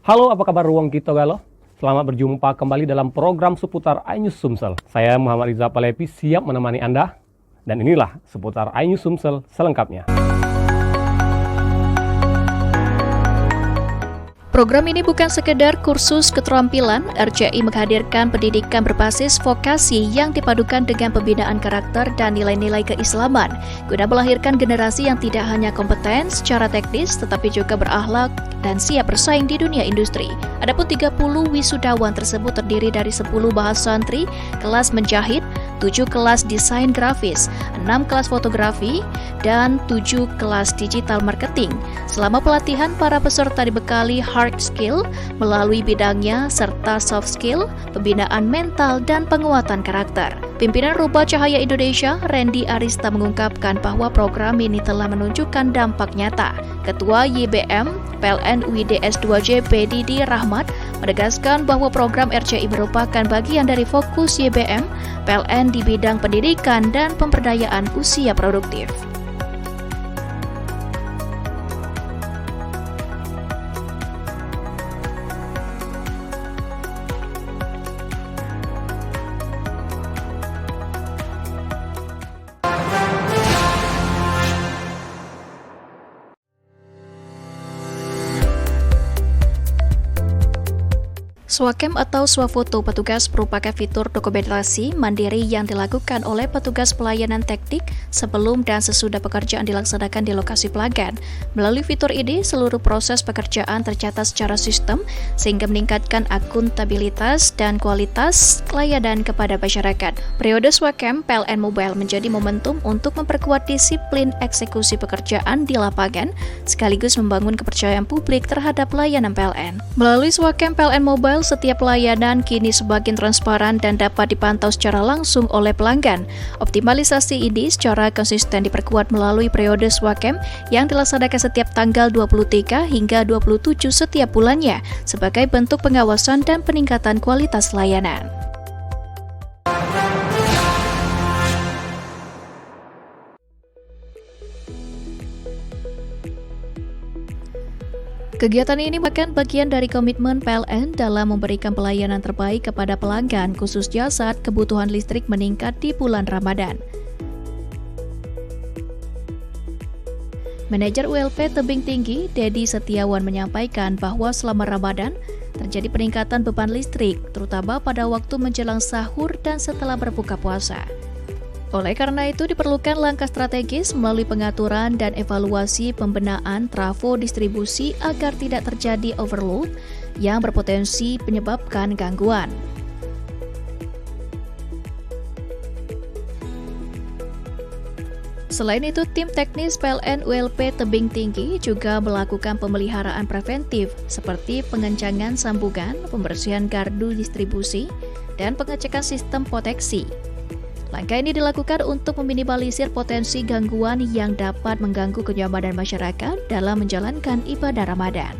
Halo, apa kabar ruang kita galo? Selamat berjumpa kembali dalam program seputar iNews Sumsel. Saya Muhammad Riza Palepi siap menemani Anda. Dan inilah seputar iNews Sumsel selengkapnya. Program ini bukan sekedar kursus keterampilan, RCI menghadirkan pendidikan berbasis vokasi yang dipadukan dengan pembinaan karakter dan nilai-nilai keislaman, guna melahirkan generasi yang tidak hanya kompeten secara teknis, tetapi juga berakhlak dan siap bersaing di dunia industri. Adapun 30 wisudawan tersebut terdiri dari 10 bahasa santri, kelas menjahit, 7 kelas desain grafis, 6 kelas fotografi, dan 7 kelas digital marketing. Selama pelatihan, para peserta dibekali hard skill melalui bidangnya serta soft skill, pembinaan mental, dan penguatan karakter. Pimpinan Rubah Cahaya Indonesia, Randy Arista mengungkapkan bahwa program ini telah menunjukkan dampak nyata. Ketua YBM PLN UIDS 2JP Didi Rahmat menegaskan bahwa program RCI merupakan bagian dari fokus YBM PLN di bidang pendidikan dan pemberdayaan usia produktif. Swakem atau swafoto petugas merupakan fitur dokumentasi mandiri yang dilakukan oleh petugas pelayanan teknik sebelum dan sesudah pekerjaan dilaksanakan di lokasi pelanggan. Melalui fitur ini, seluruh proses pekerjaan tercatat secara sistem sehingga meningkatkan akuntabilitas dan kualitas layanan kepada masyarakat. Periode Swakem PLN Mobile menjadi momentum untuk memperkuat disiplin eksekusi pekerjaan di lapangan sekaligus membangun kepercayaan publik terhadap layanan PLN. Melalui Swakem PLN Mobile, setiap pelayanan kini semakin transparan dan dapat dipantau secara langsung oleh pelanggan. Optimalisasi ini secara konsisten diperkuat melalui periode Swakem yang dilaksanakan setiap tanggal 23 hingga 27 setiap bulannya sebagai bentuk pengawasan dan peningkatan kualitas layanan. Kegiatan ini merupakan bagian dari komitmen PLN dalam memberikan pelayanan terbaik kepada pelanggan, khususnya saat kebutuhan listrik meningkat di bulan Ramadan. Manajer ULP Tebing Tinggi, Dedi Setiawan menyampaikan bahwa selama Ramadan terjadi peningkatan beban listrik, terutama pada waktu menjelang sahur dan setelah berbuka puasa. Oleh karena itu, diperlukan langkah strategis melalui pengaturan dan evaluasi pembenahan trafo distribusi agar tidak terjadi overload yang berpotensi menyebabkan gangguan. Selain itu, tim teknis PLN ULP Tebing Tinggi juga melakukan pemeliharaan preventif seperti pengencangan sambungan, pembersihan gardu distribusi, dan pengecekan sistem proteksi. Langkah ini dilakukan untuk meminimalisir potensi gangguan yang dapat mengganggu kenyamanan masyarakat dalam menjalankan ibadah Ramadan.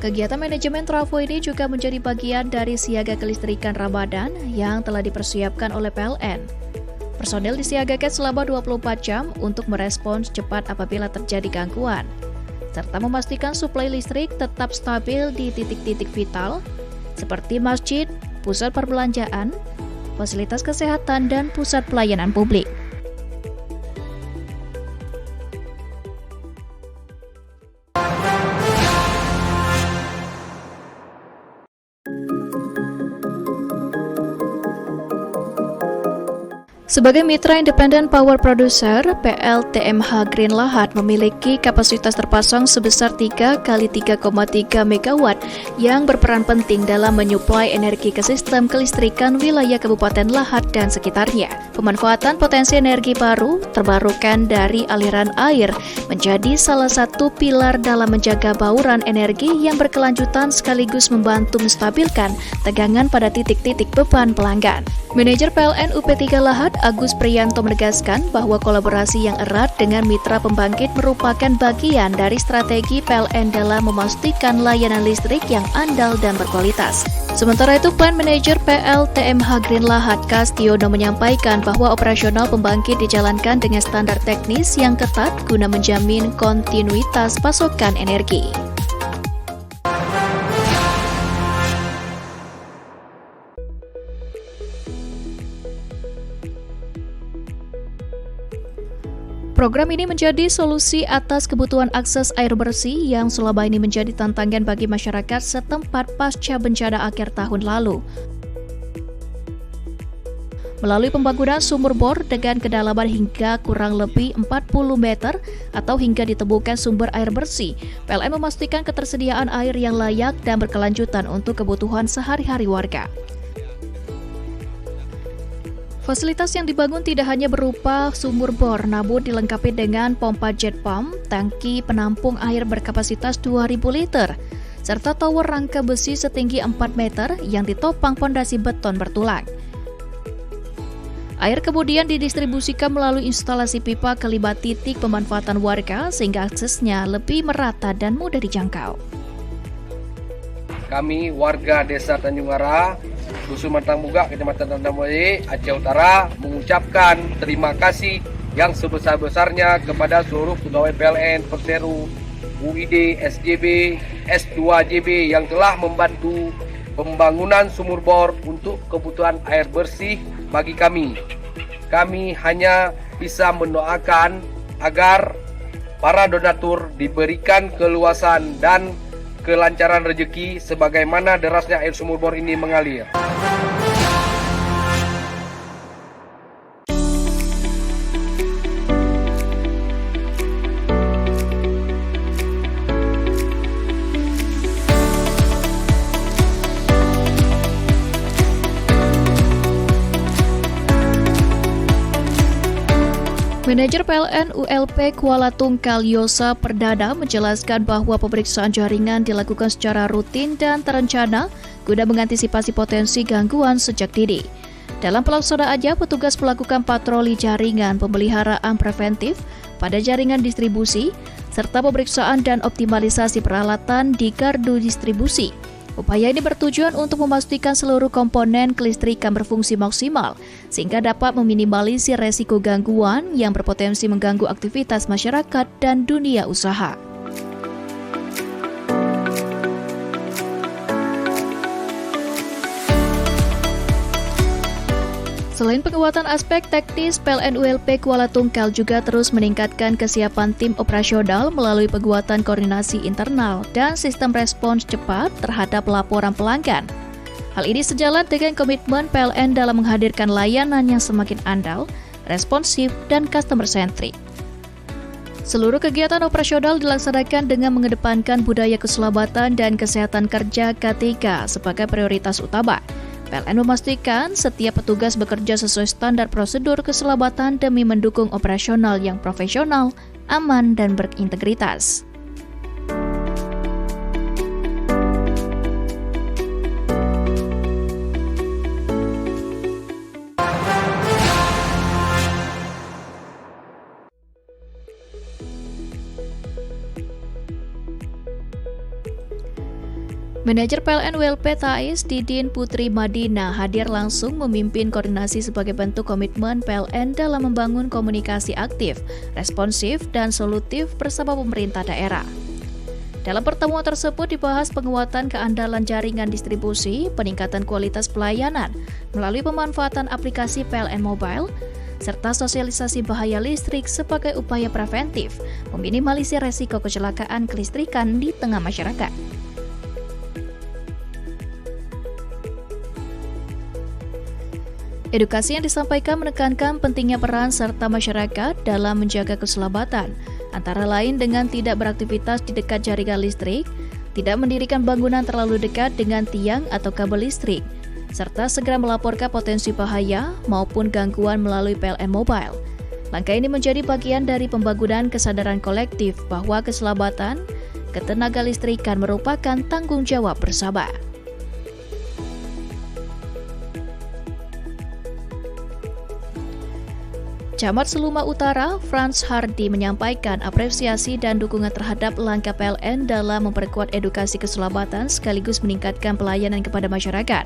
Kegiatan manajemen trafo ini juga menjadi bagian dari siaga kelistrikan Ramadan yang telah dipersiapkan oleh PLN. Personel disiagakan selama 24 jam untuk merespons cepat apabila terjadi gangguan, serta memastikan suplai listrik tetap stabil di titik-titik vital, seperti masjid, pusat perbelanjaan, fasilitas kesehatan, dan pusat pelayanan publik. Sebagai mitra independen power producer, PLTMH Green Lahat memiliki kapasitas terpasang sebesar 3 kali 3,3 MW yang berperan penting dalam menyuplai energi ke sistem kelistrikan wilayah Kabupaten Lahat dan sekitarnya. Pemanfaatan potensi energi baru terbarukan dari aliran air menjadi salah satu pilar dalam menjaga bauran energi yang berkelanjutan sekaligus membantu menstabilkan tegangan pada titik-titik beban pelanggan. Manajer PLN UP3 Lahat Agus Priyanto menegaskan bahwa kolaborasi yang erat dengan mitra pembangkit merupakan bagian dari strategi PLN dalam memastikan layanan listrik yang andal dan berkualitas. Sementara itu, Plan Manager PLTMH Green Lahat Kastiono menyampaikan bahwa operasional pembangkit dijalankan dengan standar teknis yang ketat guna menjamin kontinuitas pasokan energi. Program ini menjadi solusi atas kebutuhan akses air bersih yang selama ini menjadi tantangan bagi masyarakat setempat pasca bencana akhir tahun lalu. Melalui pembangunan sumur bor dengan kedalaman hingga kurang lebih 40 meter atau hingga ditemukan sumber air bersih, PLN memastikan ketersediaan air yang layak dan berkelanjutan untuk kebutuhan sehari-hari warga. Fasilitas yang dibangun tidak hanya berupa sumur bor, namun dilengkapi dengan pompa jet pump, tangki penampung air berkapasitas 2.000 liter, serta tower rangka besi setinggi 4 meter yang ditopang pondasi beton bertulang. Air kemudian didistribusikan melalui instalasi pipa ke 5 titik pemanfaatan warga sehingga aksesnya lebih merata dan mudah dijangkau. Kami warga Desa Tanjung Ara, Dusun Mantang Buga, Kecamatan Tandamoye, Aceh Utara mengucapkan terima kasih yang sebesar-besarnya kepada seluruh pegawai PLN, Perseru, UID, SJB, S2JB yang telah membantu pembangunan sumur bor untuk kebutuhan air bersih bagi kami. Kami hanya bisa mendoakan agar para donatur diberikan keluasan dan kelancaran rezeki sebagaimana derasnya air sumur bor ini mengalir. Manajer PLN ULP Kuala Tungkal Yosa Perdana menjelaskan bahwa pemeriksaan jaringan dilakukan secara rutin dan terencana guna mengantisipasi potensi gangguan sejak dini. Dalam pelaksanaannya, petugas melakukan patroli jaringan, pemeliharaan preventif pada jaringan distribusi, serta pemeriksaan dan optimalisasi peralatan di gardu distribusi. Upaya ini bertujuan untuk memastikan seluruh komponen kelistrikan berfungsi maksimal, sehingga dapat meminimalisir resiko gangguan yang berpotensi mengganggu aktivitas masyarakat dan dunia usaha. Selain penguatan aspek teknis, PLN ULP Kuala Tungkal juga terus meningkatkan kesiapan tim operasional melalui penguatan koordinasi internal dan sistem respons cepat terhadap laporan pelanggan. Hal ini sejalan dengan komitmen PLN dalam menghadirkan layanan yang semakin andal, responsif, dan customer-centric. Seluruh kegiatan operasional dilaksanakan dengan mengedepankan budaya keselamatan dan kesehatan kerja K3 sebagai prioritas utama. PLN memastikan setiap petugas bekerja sesuai standar prosedur keselamatan demi mendukung operasional yang profesional, aman, dan berintegritas. Manajer PLN ULP Thais Didin Putri Madinah hadir langsung memimpin koordinasi sebagai bentuk komitmen PLN dalam membangun komunikasi aktif, responsif, dan solutif bersama pemerintah daerah. Dalam pertemuan tersebut dibahas penguatan keandalan jaringan distribusi, peningkatan kualitas pelayanan melalui pemanfaatan aplikasi PLN Mobile, serta sosialisasi bahaya listrik sebagai upaya preventif, meminimalisir resiko kecelakaan kelistrikan di tengah masyarakat. Edukasi yang disampaikan menekankan pentingnya peran serta masyarakat dalam menjaga keselamatan, antara lain dengan tidak beraktivitas di dekat jaringan listrik, tidak mendirikan bangunan terlalu dekat dengan tiang atau kabel listrik, serta segera melaporkan potensi bahaya maupun gangguan melalui PLN Mobile. Langkah ini menjadi bagian dari pembangunan kesadaran kolektif bahwa keselamatan, ketenaga listrikan merupakan tanggung jawab bersama. Camat Seluma Utara, Frans Hardy menyampaikan apresiasi dan dukungan terhadap langkah PLN dalam memperkuat edukasi keselamatan sekaligus meningkatkan pelayanan kepada masyarakat.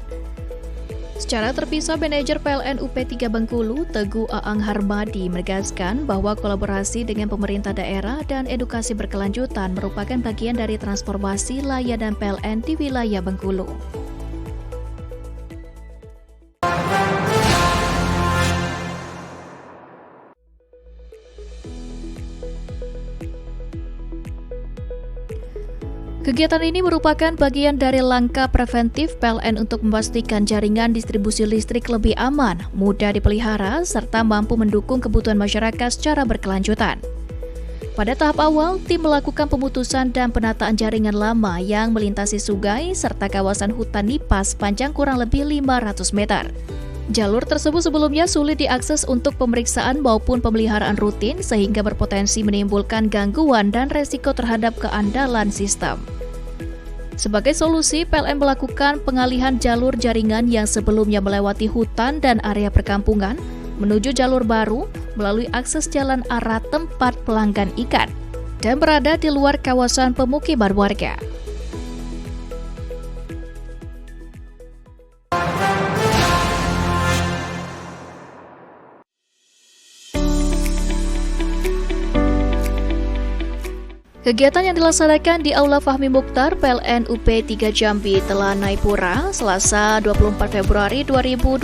Secara terpisah, manajer PLN UP3 Bengkulu, Teguh Aang Harmadi, menegaskan bahwa kolaborasi dengan pemerintah daerah dan edukasi berkelanjutan merupakan bagian dari transformasi layanan PLN di wilayah Bengkulu. Kegiatan ini merupakan bagian dari langkah preventif PLN untuk memastikan jaringan distribusi listrik lebih aman, mudah dipelihara, serta mampu mendukung kebutuhan masyarakat secara berkelanjutan. Pada tahap awal, tim melakukan pemutusan dan penataan jaringan lama yang melintasi sungai serta kawasan hutan nipah sepanjang kurang lebih 500 meter. Jalur tersebut sebelumnya sulit diakses untuk pemeriksaan maupun pemeliharaan rutin sehingga berpotensi menimbulkan gangguan dan resiko terhadap keandalan sistem. Sebagai solusi, PLN melakukan pengalihan jalur jaringan yang sebelumnya melewati hutan dan area perkampungan menuju jalur baru melalui akses jalan arah tempat pelanggan ikan dan berada di luar kawasan pemukiman warga. Kegiatan yang dilaksanakan di Aula Fahmi Mukhtar PLN UP3 Jambi Telanai Pura Selasa 24 Februari 2026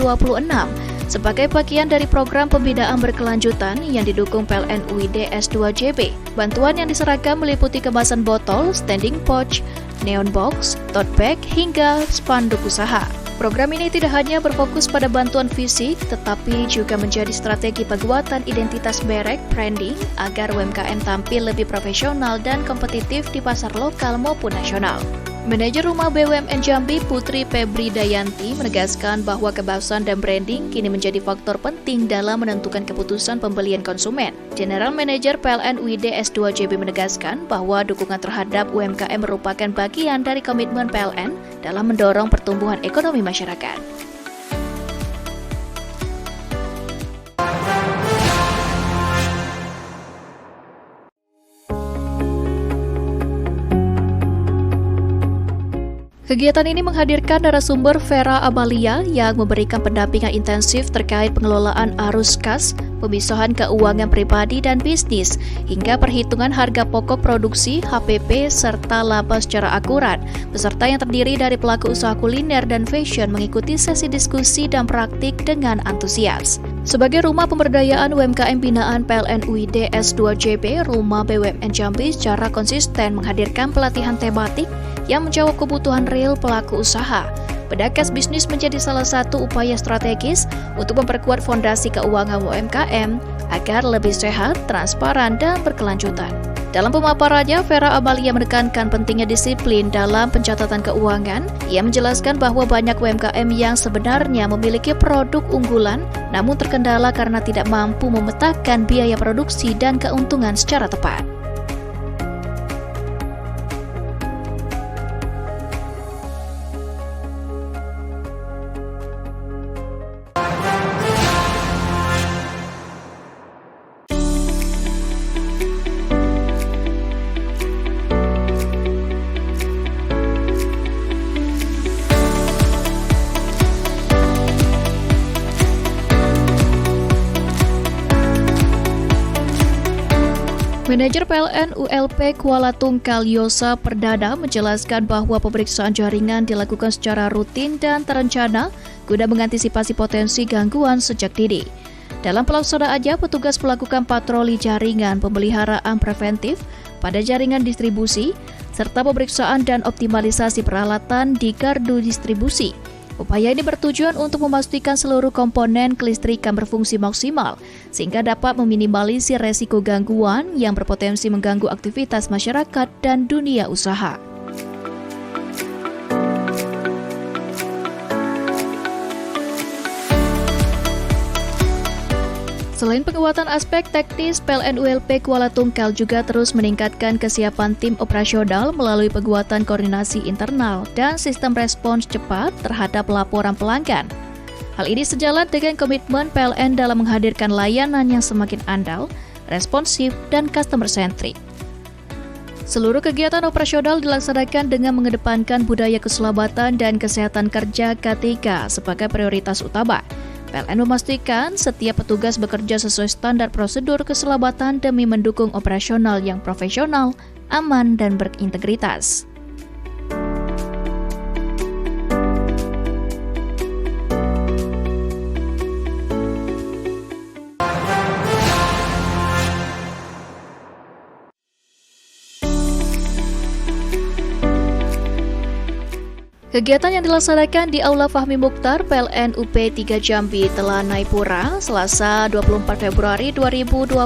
sebagai bagian dari program pembinaan berkelanjutan yang didukung PLN UID S2JB. Bantuan yang diserahkan meliputi kemasan botol, standing pouch, neon box, tote bag, hingga spanduk usaha. Program ini tidak hanya berfokus pada bantuan fisik, tetapi juga menjadi strategi penguatan identitas merek branding agar UMKM tampil lebih profesional dan kompetitif di pasar lokal maupun nasional. Manajer Rumah BUMN Jambi Putri Febri Dayanti menegaskan bahwa kebahasan dan branding kini menjadi faktor penting dalam menentukan keputusan pembelian konsumen. General Manager PLN UID S2JB menegaskan bahwa dukungan terhadap UMKM merupakan bagian dari komitmen PLN dalam mendorong pertumbuhan ekonomi masyarakat. Kegiatan ini menghadirkan narasumber Vera Amalia yang memberikan pendampingan intensif terkait pengelolaan arus kas, pemisahan keuangan pribadi dan bisnis, hingga perhitungan harga pokok produksi, HPP, serta laba secara akurat. Peserta yang terdiri dari pelaku usaha kuliner dan fashion mengikuti sesi diskusi dan praktik dengan antusias. Sebagai rumah pemberdayaan UMKM binaan PLN UID S2JB, Rumah BUMN Jambi secara konsisten menghadirkan pelatihan tematik yang menjawab kebutuhan real pelaku usaha. Pedagang bisnis menjadi salah satu upaya strategis untuk memperkuat fondasi keuangan UMKM agar lebih sehat, transparan, dan berkelanjutan. Dalam pemaparannya, Vera Amalia menekankan pentingnya disiplin dalam pencatatan keuangan. Ia menjelaskan bahwa banyak UMKM yang sebenarnya memiliki produk unggulan, namun terkendala karena tidak mampu memetakan biaya produksi dan keuntungan secara tepat. Manajer PLN ULP Kuala Tungkal Yosa Perdana menjelaskan bahwa pemeriksaan jaringan dilakukan secara rutin dan terencana guna mengantisipasi potensi gangguan sejak dini. Dalam pelaksanaannya, petugas melakukan patroli jaringan, pemeliharaan preventif pada jaringan distribusi, serta pemeriksaan dan optimalisasi peralatan di gardu distribusi. Upaya ini bertujuan untuk memastikan seluruh komponen kelistrikan berfungsi maksimal, sehingga dapat meminimalisir resiko gangguan yang berpotensi mengganggu aktivitas masyarakat dan dunia usaha. Selain penguatan aspek teknis, PLN ULP Kuala Tungkal juga terus meningkatkan kesiapan tim operasional melalui penguatan koordinasi internal dan sistem respons cepat terhadap laporan pelanggan. Hal ini sejalan dengan komitmen PLN dalam menghadirkan layanan yang semakin andal, responsif, dan customer-centric. Seluruh kegiatan operasional dilaksanakan dengan mengedepankan budaya keselamatan dan kesehatan kerja K3 sebagai prioritas utama. PLN memastikan setiap petugas bekerja sesuai standar prosedur keselamatan demi mendukung operasional yang profesional, aman, dan berintegritas. Kegiatan yang dilaksanakan di Aula Fahmi Mukhtar PLN UP 3 Jambi Telanai Pura Selasa 24 Februari 2026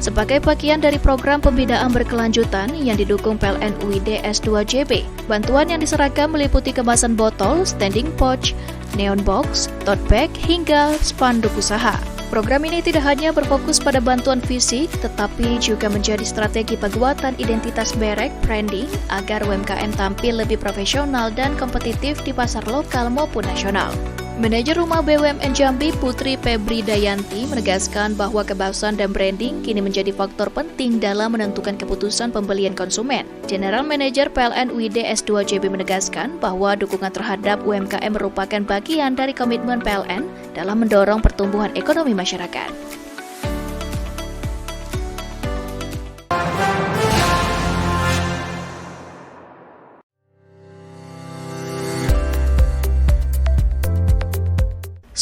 sebagai bagian dari program pembinaan berkelanjutan yang didukung PLN UID S2 JB. Bantuan yang diserahkan meliputi kemasan botol, standing pouch, neon box, tote bag, hingga spanduk usaha. Program ini tidak hanya berfokus pada bantuan fisik, tetapi juga menjadi strategi penguatan identitas merek branding agar UMKM tampil lebih profesional dan kompetitif di pasar lokal maupun nasional. Manajer Rumah BUMN Jambi Putri Febri Dayanti menegaskan bahwa kebahasan dan branding kini menjadi faktor penting dalam menentukan keputusan pembelian konsumen. General Manager PLN UID S2 JB menegaskan bahwa dukungan terhadap UMKM merupakan bagian dari komitmen PLN dalam mendorong pertumbuhan ekonomi masyarakat.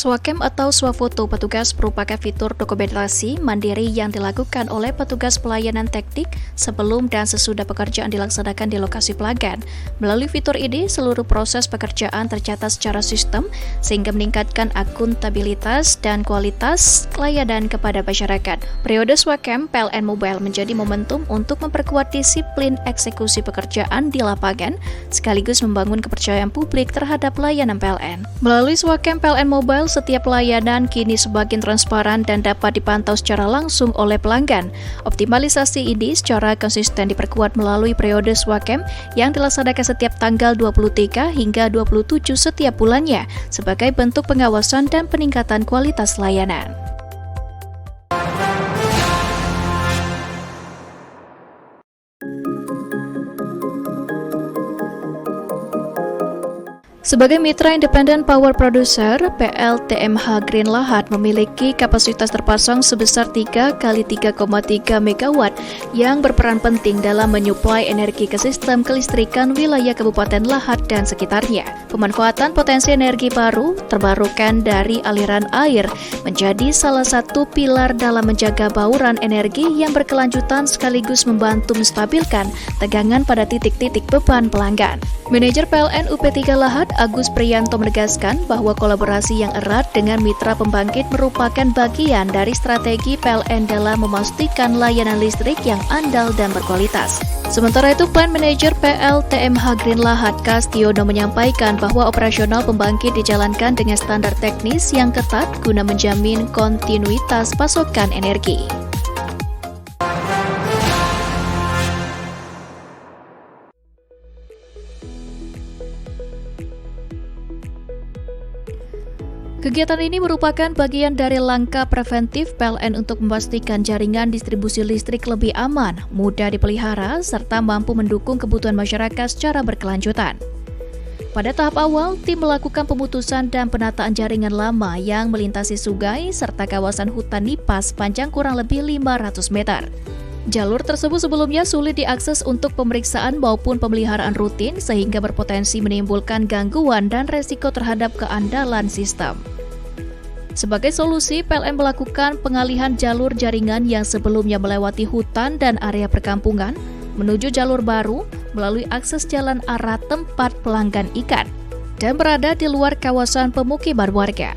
Swakem atau swafoto petugas merupakan fitur dokumentasi mandiri yang dilakukan oleh petugas pelayanan teknik sebelum dan sesudah pekerjaan dilaksanakan di lokasi pelanggan. Melalui fitur ini, seluruh proses pekerjaan tercatat secara sistem sehingga meningkatkan akuntabilitas dan kualitas layanan kepada masyarakat. Periode Swakem PLN Mobile menjadi momentum untuk memperkuat disiplin eksekusi pekerjaan di lapangan sekaligus membangun kepercayaan publik terhadap layanan PLN. Melalui Swakem PLN Mobile, setiap layanan kini semakin transparan dan dapat dipantau secara langsung oleh pelanggan. Optimalisasi ini secara konsisten diperkuat melalui periode Swakem yang dilaksanakan setiap tanggal 23 hingga 27 setiap bulannya sebagai bentuk pengawasan dan peningkatan kualitas layanan. Sebagai mitra independen power producer, PLTMH Green Lahat memiliki kapasitas terpasang sebesar 3 x 3,3 MW yang berperan penting dalam menyuplai energi ke sistem kelistrikan wilayah Kabupaten Lahat dan sekitarnya. Pemanfaatan potensi energi baru terbarukan dari aliran air menjadi salah satu pilar dalam menjaga bauran energi yang berkelanjutan sekaligus membantu menstabilkan tegangan pada titik-titik beban pelanggan. Manajer PLN UP3 Lahat Agus Priyanto menegaskan bahwa kolaborasi yang erat dengan mitra pembangkit merupakan bagian dari strategi PLN dalam memastikan layanan listrik yang andal dan berkualitas. Sementara itu, Plant Manager PLTMH Green Lahat Kastiono menyampaikan bahwa operasional pembangkit dijalankan dengan standar teknis yang ketat guna menjamin kontinuitas pasokan energi. Kegiatan ini merupakan bagian dari langkah preventif PLN untuk memastikan jaringan distribusi listrik lebih aman, mudah dipelihara, serta mampu mendukung kebutuhan masyarakat secara berkelanjutan. Pada tahap awal, tim melakukan pemutusan dan penataan jaringan lama yang melintasi sungai serta kawasan hutan nipah panjang kurang lebih 500 meter. Jalur tersebut sebelumnya sulit diakses untuk pemeriksaan maupun pemeliharaan rutin sehingga berpotensi menimbulkan gangguan dan resiko terhadap keandalan sistem. Sebagai solusi, PLN melakukan pengalihan jalur jaringan yang sebelumnya melewati hutan dan area perkampungan menuju jalur baru melalui akses jalan arah tempat pelanggan ikan dan berada di luar kawasan pemukiman warga.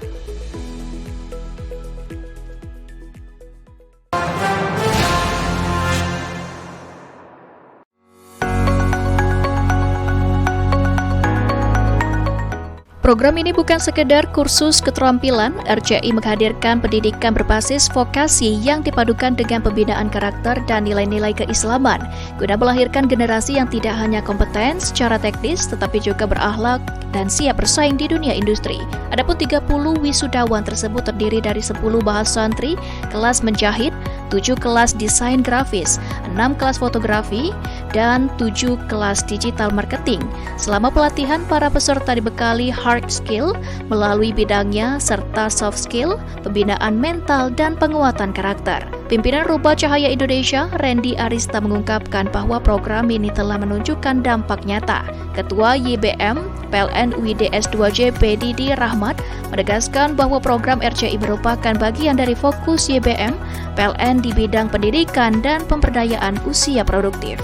Program ini bukan sekedar kursus keterampilan, RCI menghadirkan pendidikan berbasis vokasi yang dipadukan dengan pembinaan karakter dan nilai-nilai keislaman, guna melahirkan generasi yang tidak hanya kompeten secara teknis, tetapi juga berakhlak dan siap bersaing di dunia industri. Adapun 30 wisudawan tersebut terdiri dari 10 bahas santri, kelas menjahit, 7 kelas desain grafis, 6 kelas fotografi, dan 7 kelas digital marketing. Selama pelatihan, para peserta dibekali hard skill melalui bidangnya serta soft skill, pembinaan mental, dan penguatan karakter. Pimpinan Rubah Cahaya Indonesia, Randy Arista mengungkapkan bahwa program ini telah menunjukkan dampak nyata. Ketua YBM PLN UID S2JP Didi Rahmat menegaskan bahwa program RCI merupakan bagian dari fokus YBM PLN di bidang pendidikan dan pemberdayaan usia produktif.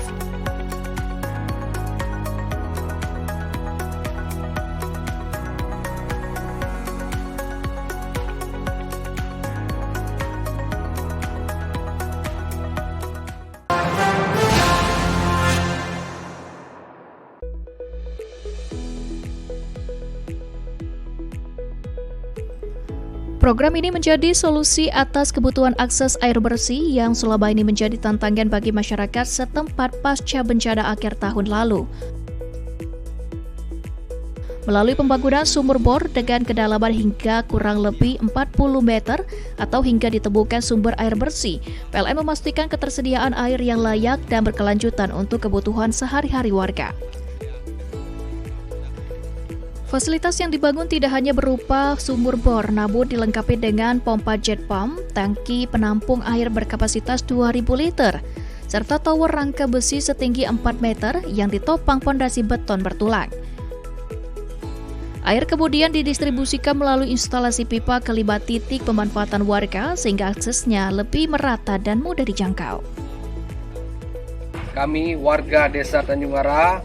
Program ini menjadi solusi atas kebutuhan akses air bersih yang selama ini menjadi tantangan bagi masyarakat setempat pasca bencana akhir tahun lalu. Melalui pembangunan sumur bor dengan kedalaman hingga kurang lebih 40 meter atau hingga ditemukan sumber air bersih, PLN memastikan ketersediaan air yang layak dan berkelanjutan untuk kebutuhan sehari-hari warga. Fasilitas yang dibangun tidak hanya berupa sumur bor, namun dilengkapi dengan pompa jet pump, tangki penampung air berkapasitas 2.000 liter, serta tower rangka besi setinggi 4 meter yang ditopang fondasi beton bertulang. Air kemudian didistribusikan melalui instalasi pipa ke 5 titik pemanfaatan warga sehingga aksesnya lebih merata dan mudah dijangkau. Kami warga Desa Tanjung Ara,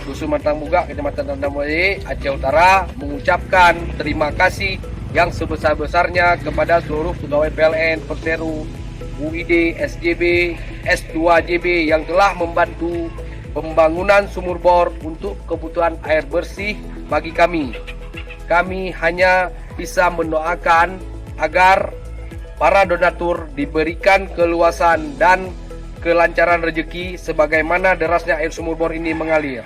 Dusun Mantang Bugak, Kecamatan Tandamwali, Aceh Utara mengucapkan terima kasih yang sebesar-besarnya kepada seluruh pegawai PLN, Perseru, UID, SJB, S2JB yang telah membantu pembangunan sumur bor untuk kebutuhan air bersih bagi kami. Kami hanya bisa mendoakan agar para donatur diberikan keluasan dan kelancaran rezeki sebagaimana derasnya air sumur bor ini mengalir.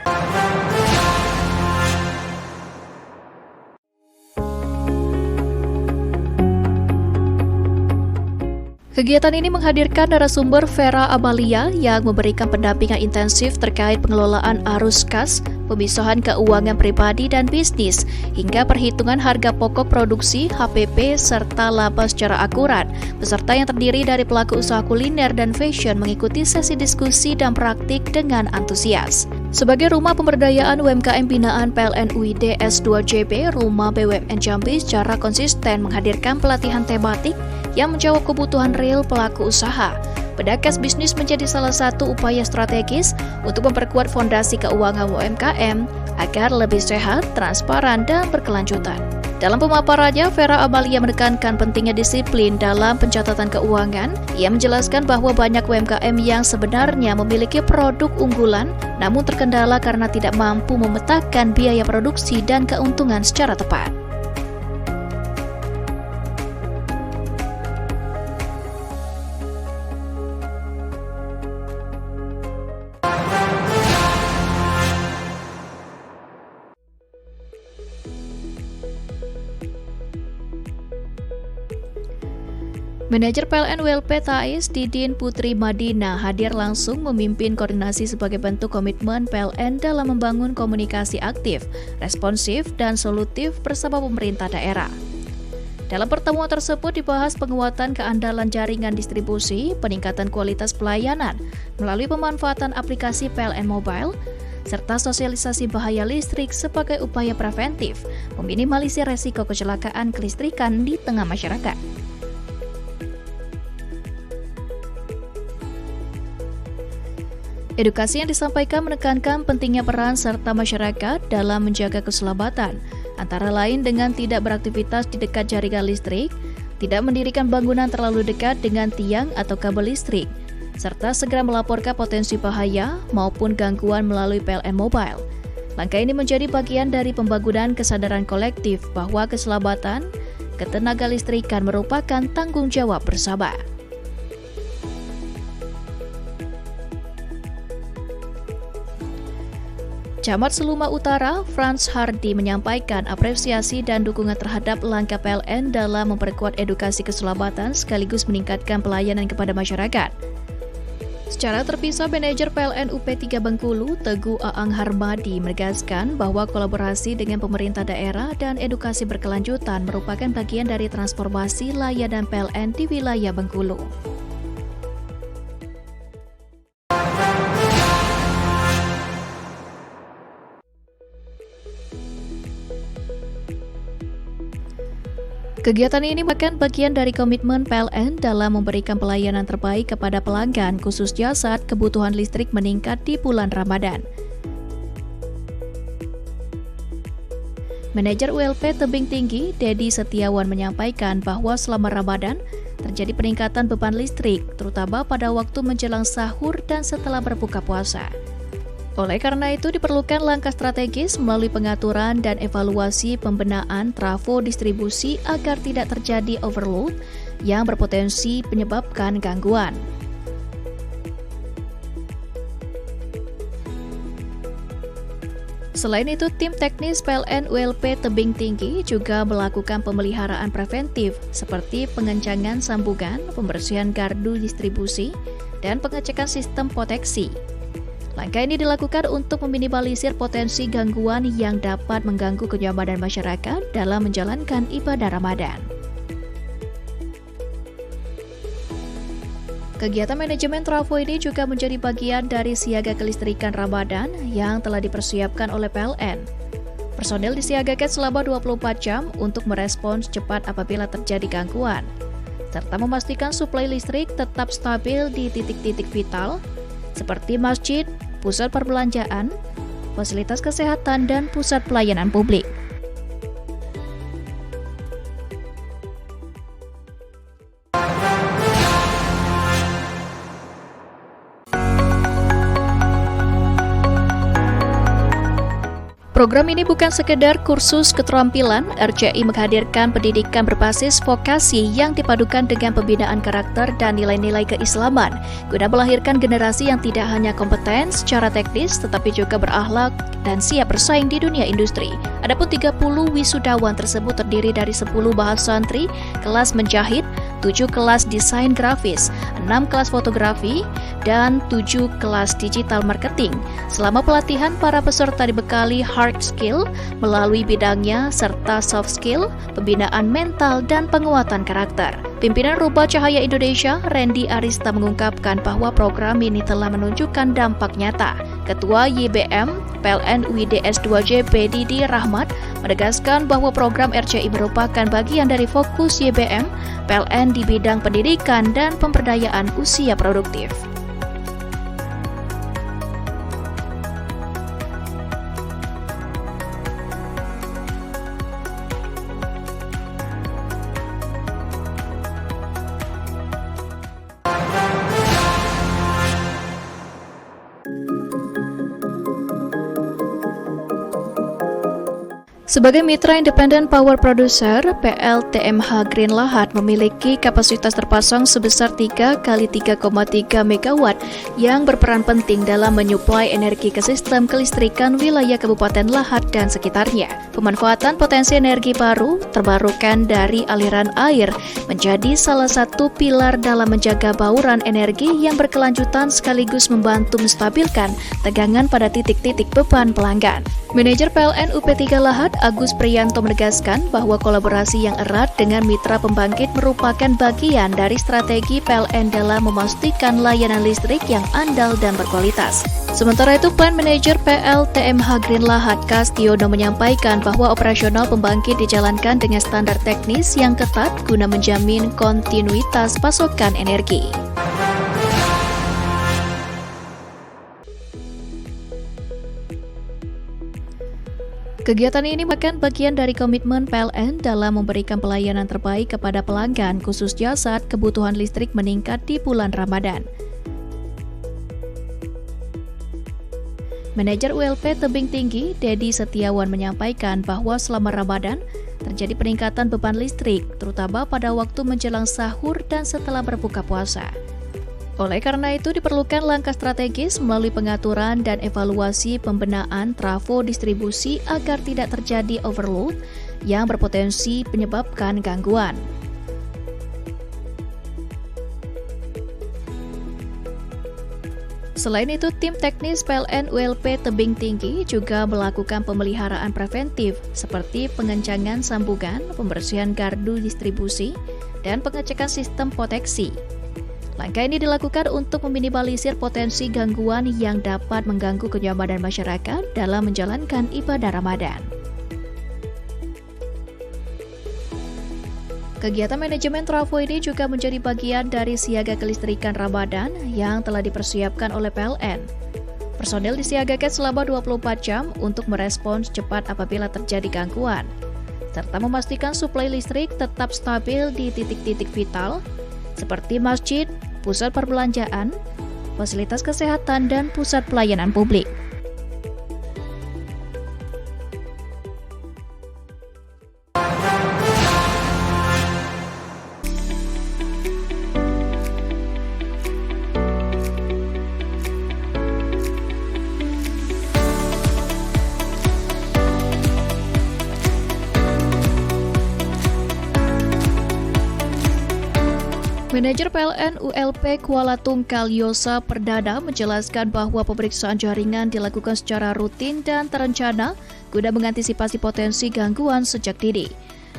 Kegiatan ini menghadirkan narasumber Vera Amalia yang memberikan pendampingan intensif terkait pengelolaan arus kas, pemisahan keuangan pribadi dan bisnis, hingga perhitungan harga pokok produksi, HPP, serta laba secara akurat. Peserta yang terdiri dari pelaku usaha kuliner dan fashion mengikuti sesi diskusi dan praktik dengan antusias. Sebagai rumah pemberdayaan UMKM binaan PLN UID S2JP, Rumah BUMN Jambi secara konsisten menghadirkan pelatihan tematik yang menjawab kebutuhan real pelaku usaha. Pedakas bisnis menjadi salah satu upaya strategis untuk memperkuat fondasi keuangan UMKM agar lebih sehat, transparan, dan berkelanjutan. Dalam pemaparannya, Vera Amalia menekankan pentingnya disiplin dalam pencatatan keuangan. Ia menjelaskan bahwa banyak UMKM yang sebenarnya memiliki produk unggulan, namun terkendala karena tidak mampu memetakan biaya produksi dan keuntungan secara tepat. Manajer PLN WLP Thais Didin Putri Madina hadir langsung memimpin koordinasi sebagai bentuk komitmen PLN dalam membangun komunikasi aktif, responsif, dan solutif bersama pemerintah daerah. Dalam pertemuan tersebut dibahas penguatan keandalan jaringan distribusi, peningkatan kualitas pelayanan melalui pemanfaatan aplikasi PLN Mobile, serta sosialisasi bahaya listrik sebagai upaya preventif, meminimalisir resiko kecelakaan kelistrikan di tengah masyarakat. Edukasi yang disampaikan menekankan pentingnya peran serta masyarakat dalam menjaga keselamatan, antara lain dengan tidak beraktivitas di dekat jaringan listrik, tidak mendirikan bangunan terlalu dekat dengan tiang atau kabel listrik, serta segera melaporkan potensi bahaya maupun gangguan melalui PLN Mobile. Langkah ini menjadi bagian dari pembangunan kesadaran kolektif bahwa keselamatan ketenaga listrikan merupakan tanggung jawab bersama. Camat Seluma Utara, Frans Hardy menyampaikan apresiasi dan dukungan terhadap langkah PLN dalam memperkuat edukasi keselamatan sekaligus meningkatkan pelayanan kepada masyarakat. Secara terpisah, manajer PLN UP3 Bengkulu, Teguh Aang Harmadi, menegaskan bahwa kolaborasi dengan pemerintah daerah dan edukasi berkelanjutan merupakan bagian dari transformasi layanan PLN di wilayah Bengkulu. Kegiatan ini merupakan bagian dari komitmen PLN dalam memberikan pelayanan terbaik kepada pelanggan, khususnya saat kebutuhan listrik meningkat di bulan Ramadan. Manajer ULP Tebing Tinggi, Dedi Setiawan, menyampaikan bahwa selama Ramadan terjadi peningkatan beban listrik, terutama pada waktu menjelang sahur dan setelah berbuka puasa. Oleh karena itu diperlukan langkah strategis melalui pengaturan dan evaluasi pembenahan trafo distribusi agar tidak terjadi overload yang berpotensi menyebabkan gangguan. Selain itu, tim teknis PLN ULP Tebing Tinggi juga melakukan pemeliharaan preventif seperti pengencangan sambungan, pembersihan gardu distribusi, dan pengecekan sistem proteksi. Langkah ini dilakukan untuk meminimalisir potensi gangguan yang dapat mengganggu kenyamanan masyarakat dalam menjalankan ibadah Ramadan. Kegiatan manajemen trafo ini juga menjadi bagian dari siaga kelistrikan Ramadan yang telah dipersiapkan oleh PLN. Personel disiagakan selama 24 jam untuk merespons cepat apabila terjadi gangguan, serta memastikan suplai listrik tetap stabil di titik-titik vital seperti masjid, pusat perbelanjaan, fasilitas kesehatan, dan pusat pelayanan publik. Program ini bukan sekedar kursus keterampilan, RCI menghadirkan pendidikan berbasis vokasi yang dipadukan dengan pembinaan karakter dan nilai-nilai keislaman, guna melahirkan generasi yang tidak hanya kompeten secara teknis, tetapi juga berakhlak dan siap bersaing di dunia industri. Adapun 30 wisudawan tersebut terdiri dari 10 bahas santri, kelas menjahit, 7 kelas desain grafis, 6 kelas fotografi, dan 7 kelas digital marketing. Selama pelatihan, para peserta dibekali hard skill melalui bidangnya serta soft skill, pembinaan mental, dan penguatan karakter. Pimpinan Rubah Cahaya Indonesia, Randy Arista, mengungkapkan bahwa program ini telah menunjukkan dampak nyata. Ketua YBM PLN UIDS 2JP Didi Rahmat menegaskan bahwa program RCI merupakan bagian dari fokus YBM PLN di bidang pendidikan dan pemberdayaan usia produktif. Sebagai mitra independen power producer, PLTMH Green Lahat memiliki kapasitas terpasang sebesar 3 kali 3,3 MW yang berperan penting dalam menyuplai energi ke sistem kelistrikan wilayah Kabupaten Lahat dan sekitarnya. Pemanfaatan potensi energi baru terbarukan dari aliran air menjadi salah satu pilar dalam menjaga bauran energi yang berkelanjutan sekaligus membantu menstabilkan tegangan pada titik-titik beban pelanggan. Manajer PLN UP3 Lahat, Agus Priyanto, menegaskan bahwa kolaborasi yang erat dengan mitra pembangkit merupakan bagian dari strategi PLN dalam memastikan layanan listrik yang andal dan berkualitas. Sementara itu, Plant Manager PLTMH Green Lahat, Kastiono, menyampaikan bahwa operasional pembangkit dijalankan dengan standar teknis yang ketat guna menjamin kontinuitas pasokan energi. Kegiatan ini merupakan bagian dari komitmen PLN dalam memberikan pelayanan terbaik kepada pelanggan, khususnya saat kebutuhan listrik meningkat di bulan Ramadan. Manajer ULP Tebing Tinggi, Dedi Setiawan menyampaikan bahwa selama Ramadan terjadi peningkatan beban listrik, terutama pada waktu menjelang sahur dan setelah berbuka puasa. Oleh karena itu diperlukan langkah strategis melalui pengaturan dan evaluasi pembenahan trafo distribusi agar tidak terjadi overload yang berpotensi menyebabkan gangguan. Selain itu, tim teknis PLN ULP Tebing Tinggi juga melakukan pemeliharaan preventif seperti pengencangan sambungan, pembersihan gardu distribusi, dan pengecekan sistem proteksi. Langkah ini dilakukan untuk meminimalisir potensi gangguan yang dapat mengganggu kenyamanan masyarakat dalam menjalankan ibadah Ramadan. Kegiatan manajemen trafo ini juga menjadi bagian dari siaga kelistrikan Ramadan yang telah dipersiapkan oleh PLN. Personel disiagakan selama 24 jam untuk merespons cepat apabila terjadi gangguan, serta memastikan suplai listrik tetap stabil di titik-titik vital seperti masjid, pusat perbelanjaan, fasilitas kesehatan, dan pusat pelayanan publik. Manajer PLN ULP Kuala Tungkal Yosa Perdana menjelaskan bahwa pemeriksaan jaringan dilakukan secara rutin dan terencana guna mengantisipasi potensi gangguan sejak dini.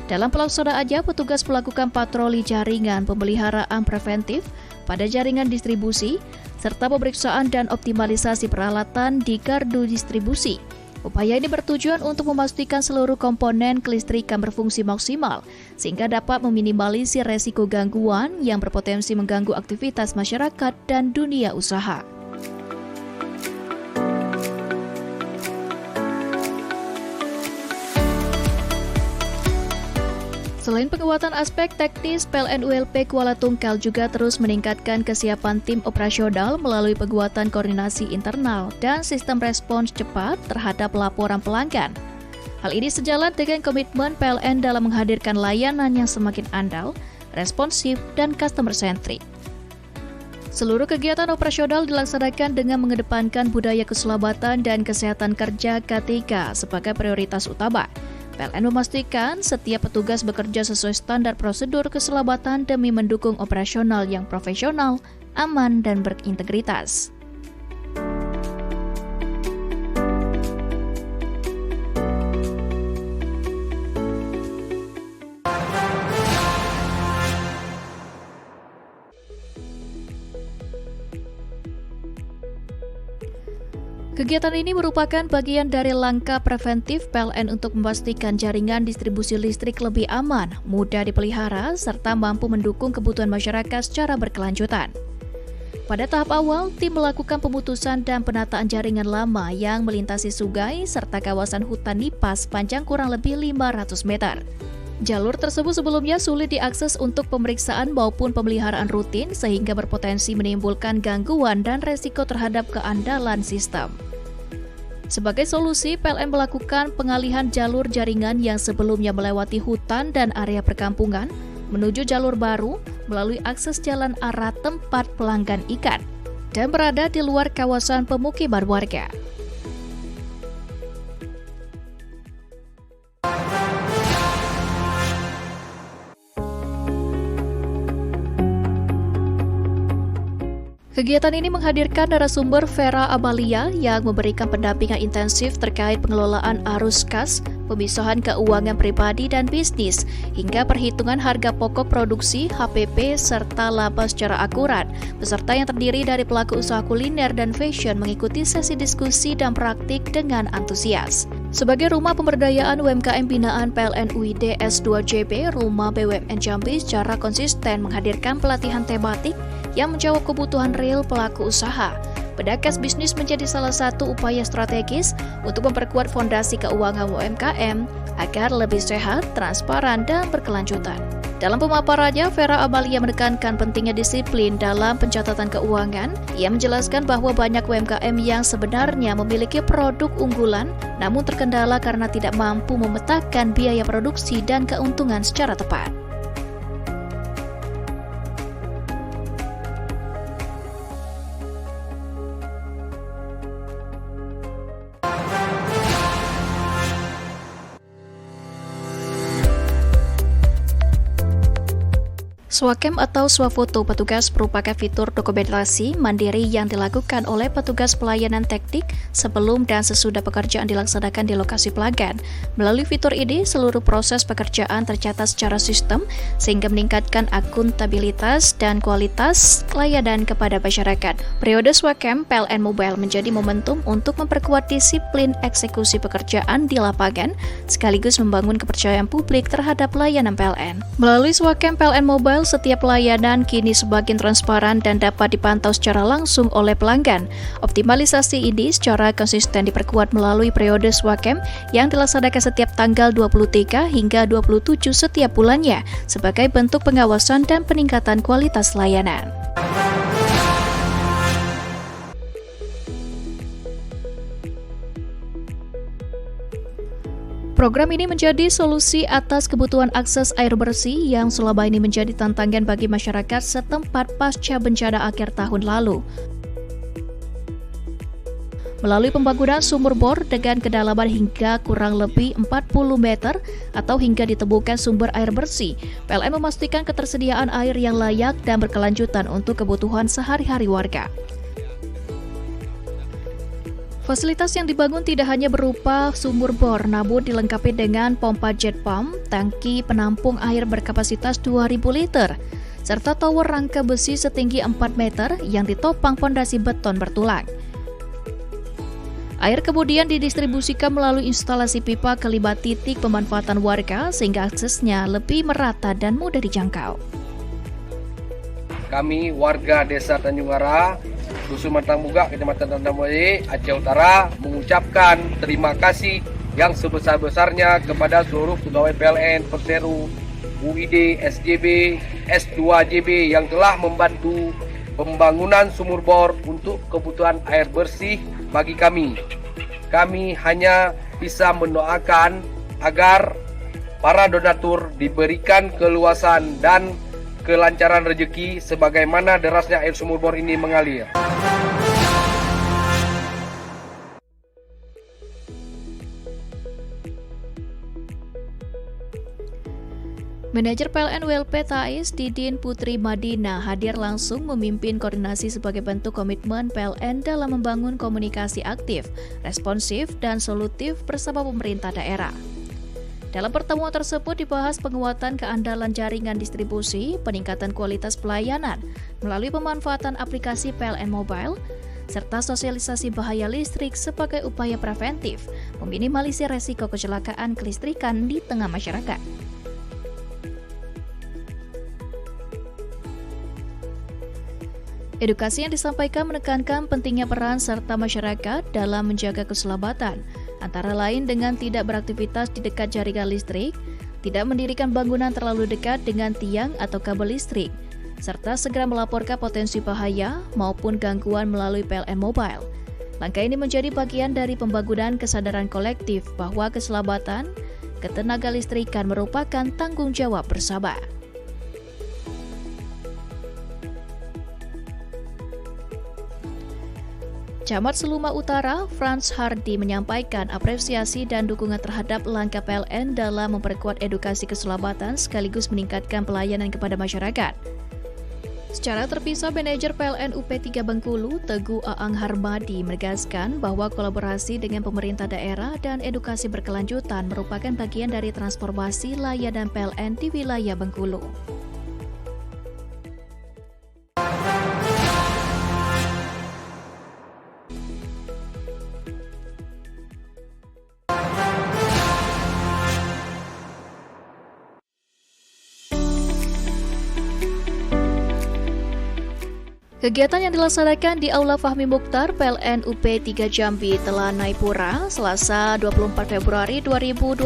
Dalam pelaksanaannya, petugas melakukan patroli jaringan, pemeliharaan preventif pada jaringan distribusi, serta pemeriksaan dan optimalisasi peralatan di gardu distribusi. Upaya ini bertujuan untuk memastikan seluruh komponen kelistrikan berfungsi maksimal, sehingga dapat meminimalisir resiko gangguan yang berpotensi mengganggu aktivitas masyarakat dan dunia usaha. Selain penguatan aspek teknis, PLN ULP Kuala Tungkal juga terus meningkatkan kesiapan tim operasional melalui penguatan koordinasi internal dan sistem respons cepat terhadap laporan pelanggan. Hal ini sejalan dengan komitmen PLN dalam menghadirkan layanan yang semakin andal, responsif, dan customer-centric. Seluruh kegiatan operasional dilaksanakan dengan mengedepankan budaya keselamatan dan kesehatan kerja K3 sebagai prioritas utama. PLN memastikan setiap petugas bekerja sesuai standar prosedur keselamatan demi mendukung operasional yang profesional, aman, dan berintegritas. Kegiatan ini merupakan bagian dari langkah preventif PLN untuk memastikan jaringan distribusi listrik lebih aman, mudah dipelihara, serta mampu mendukung kebutuhan masyarakat secara berkelanjutan. Pada tahap awal, tim melakukan pemutusan dan penataan jaringan lama yang melintasi sungai serta kawasan hutan nipah panjang kurang lebih 500 meter. Jalur tersebut sebelumnya sulit diakses untuk pemeriksaan maupun pemeliharaan rutin sehingga berpotensi menimbulkan gangguan dan resiko terhadap keandalan sistem. Sebagai solusi, PLN melakukan pengalihan jalur jaringan yang sebelumnya melewati hutan dan area perkampungan menuju jalur baru melalui akses jalan arah tempat pelanggan ikan dan berada di luar kawasan pemukiman warga. Kegiatan ini menghadirkan narasumber Vera Amalia yang memberikan pendampingan intensif terkait pengelolaan arus kas, pemisahan keuangan pribadi dan bisnis, hingga perhitungan harga pokok produksi, HPP, serta laba secara akurat. Peserta yang terdiri dari pelaku usaha kuliner dan fashion mengikuti sesi diskusi dan praktik dengan antusias. Sebagai rumah pemberdayaan UMKM binaan PLN UID S2JB, Rumah BUMN Jambi secara konsisten menghadirkan pelatihan tematik yang menjawab kebutuhan real pelaku usaha. Pedakas bisnis menjadi salah satu upaya strategis untuk memperkuat fondasi keuangan UMKM agar lebih sehat, transparan, dan berkelanjutan. Dalam pemaparannya, Vera Amalia menekankan pentingnya disiplin dalam pencatatan keuangan. Ia menjelaskan bahwa banyak UMKM yang sebenarnya memiliki produk unggulan, namun terkendala karena tidak mampu memetakan biaya produksi dan keuntungan secara tepat. Swakem atau swafoto petugas merupakan fitur dokumentasi mandiri yang dilakukan oleh petugas pelayanan teknik sebelum dan sesudah pekerjaan dilaksanakan di lokasi pelanggan. Melalui fitur ini, seluruh proses pekerjaan tercatat secara sistem sehingga meningkatkan akuntabilitas dan kualitas layanan kepada masyarakat. Periode Swakem PLN Mobile menjadi momentum untuk memperkuat disiplin eksekusi pekerjaan di lapangan sekaligus membangun kepercayaan publik terhadap layanan PLN. Melalui Swakem PLN Mobile, setiap pelayanan kini semakin transparan dan dapat dipantau secara langsung oleh pelanggan. Optimalisasi ini secara konsisten diperkuat melalui periode Swakem yang dilaksanakan setiap tanggal 23 hingga 27 setiap bulannya sebagai bentuk pengawasan dan peningkatan kualitas layanan. Program ini menjadi solusi atas kebutuhan akses air bersih yang selama ini menjadi tantangan bagi masyarakat setempat pasca bencana akhir tahun lalu. Melalui pembangunan sumur bor dengan kedalaman hingga kurang lebih 40 meter atau hingga ditemukan sumber air bersih, PLN memastikan ketersediaan air yang layak dan berkelanjutan untuk kebutuhan sehari-hari warga. Fasilitas yang dibangun tidak hanya berupa sumur bor, namun dilengkapi dengan pompa jet pump, tangki penampung air berkapasitas 2.000 liter, serta tower rangka besi setinggi 4 meter yang ditopang fondasi beton bertulang. Air kemudian didistribusikan melalui instalasi pipa ke 5 titik pemanfaatan warga sehingga aksesnya lebih merata dan mudah dijangkau. Kami warga Desa Tanjung Ara, Dusun Mantang Buga, Kecamatan Tandamwari, Aceh Utara mengucapkan terima kasih yang sebesar-besarnya kepada seluruh pegawai PLN, Perseru, UID, SJB, S2JB yang telah membantu pembangunan sumur bor untuk kebutuhan air bersih bagi kami. Kami hanya bisa mendoakan agar para donatur diberikan keluasan dan kelancaran rezeki sebagaimana derasnya air sumur bor ini mengalir. Manajer PLN WLP Thais Didin Putri Madinah hadir langsung memimpin koordinasi sebagai bentuk komitmen PLN dalam membangun komunikasi aktif, responsif, dan solutif bersama pemerintah daerah. Dalam pertemuan tersebut dibahas penguatan keandalan jaringan distribusi, peningkatan kualitas pelayanan melalui pemanfaatan aplikasi PLN Mobile, serta sosialisasi bahaya listrik sebagai upaya preventif, meminimalisir resiko kecelakaan kelistrikan di tengah masyarakat. Edukasi yang disampaikan menekankan pentingnya peran serta masyarakat dalam menjaga keselamatan, antara lain dengan tidak beraktivitas di dekat jaringan listrik, tidak mendirikan bangunan terlalu dekat dengan tiang atau kabel listrik, serta segera melaporkan potensi bahaya maupun gangguan melalui PLN Mobile. Langkah ini menjadi bagian dari pembangunan kesadaran kolektif bahwa keselamatan, ketenagalistrikan merupakan tanggung jawab bersama. Camat Seluma Utara, Frans Hardy menyampaikan apresiasi dan dukungan terhadap langkah PLN dalam memperkuat edukasi keselamatan sekaligus meningkatkan pelayanan kepada masyarakat. Secara terpisah, manajer PLN UP3 Bengkulu, Teguh Aang Harmadi, menegaskan bahwa kolaborasi dengan pemerintah daerah dan edukasi berkelanjutan merupakan bagian dari transformasi layanan PLN di wilayah Bengkulu. Kegiatan yang dilaksanakan di Aula Fahmi Mukhtar PLN UP 3 Jambi Telanai Selasa 24 Februari 2026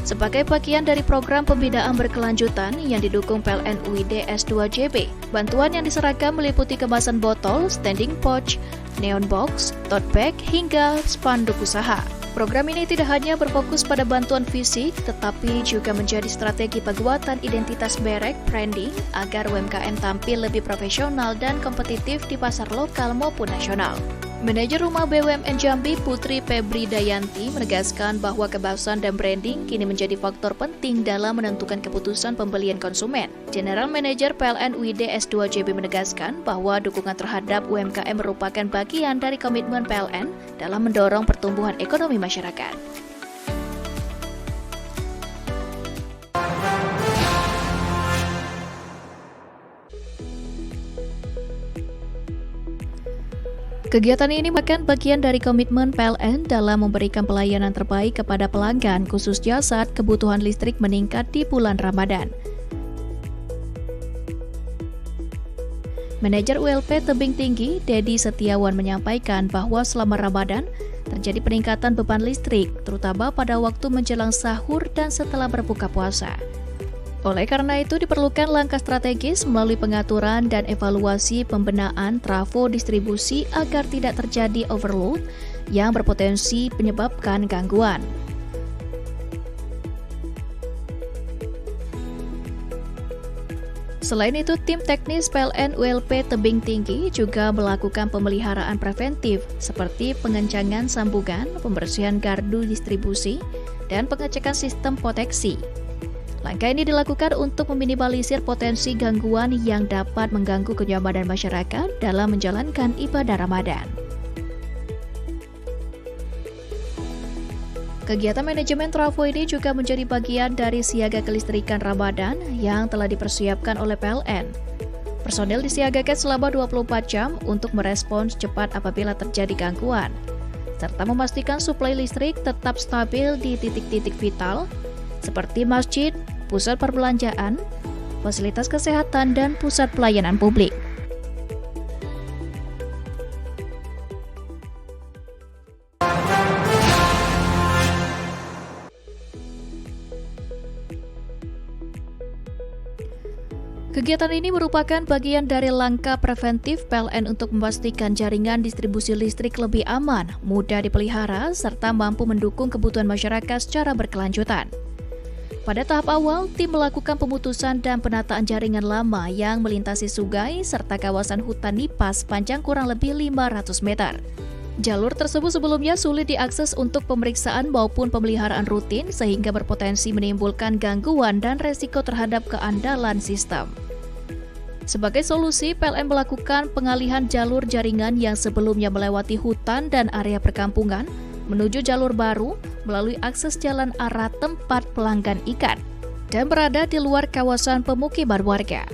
sebagai bagian dari program pembinaan berkelanjutan yang didukung PLN UID S2JB. Bantuan yang diserahkan meliputi kemasan botol, standing pouch, neon box, tote bag, hingga spanduk usaha. Program ini tidak hanya berfokus pada bantuan fisik, tetapi juga menjadi strategi penguatan identitas merek branding agar UMKM tampil lebih profesional dan kompetitif di pasar lokal maupun nasional. Manajer Rumah BUMN Jambi Putri Febri Dayanti menegaskan bahwa kebahasan dan branding kini menjadi faktor penting dalam menentukan keputusan pembelian konsumen. General Manager PLN UID S2JB menegaskan bahwa dukungan terhadap UMKM merupakan bagian dari komitmen PLN dalam mendorong pertumbuhan ekonomi masyarakat. Kegiatan ini merupakan bagian dari komitmen PLN dalam memberikan pelayanan terbaik kepada pelanggan, khususnya saat kebutuhan listrik meningkat di bulan Ramadan. Manajer ULP Tebing Tinggi, Dedi Setiawan menyampaikan bahwa selama Ramadan terjadi peningkatan beban listrik, terutama pada waktu menjelang sahur dan setelah berbuka puasa. Oleh karena itu diperlukan langkah strategis melalui pengaturan dan evaluasi pembenahan trafo distribusi agar tidak terjadi overload yang berpotensi menyebabkan gangguan. Selain itu, tim teknis PLN ULP Tebing Tinggi juga melakukan pemeliharaan preventif seperti pengencangan sambungan, pembersihan gardu distribusi, dan pengecekan sistem proteksi. Langkah ini dilakukan untuk meminimalisir potensi gangguan yang dapat mengganggu kenyamanan masyarakat dalam menjalankan ibadah Ramadan. Kegiatan manajemen trafo ini juga menjadi bagian dari siaga kelistrikan Ramadan yang telah dipersiapkan oleh PLN. Personel disiagakan selama 24 jam untuk merespons cepat apabila terjadi gangguan, serta memastikan suplai listrik tetap stabil di titik-titik vital seperti masjid, pusat perbelanjaan, fasilitas kesehatan, dan pusat pelayanan publik. Kegiatan ini merupakan bagian dari langkah preventif PLN untuk memastikan jaringan distribusi listrik lebih aman, mudah dipelihara, serta mampu mendukung kebutuhan masyarakat secara berkelanjutan. Pada tahap awal, tim melakukan pemutusan dan penataan jaringan lama yang melintasi sungai serta kawasan hutan nipah panjang kurang lebih 500 meter. Jalur tersebut sebelumnya sulit diakses untuk pemeriksaan maupun pemeliharaan rutin sehingga berpotensi menimbulkan gangguan dan resiko terhadap keandalan sistem. Sebagai solusi, PLN melakukan pengalihan jalur jaringan yang sebelumnya melewati hutan dan area perkampungan menuju jalur baru melalui akses jalan arah tempat pelanggan ikan dan berada di luar kawasan pemukiman warga.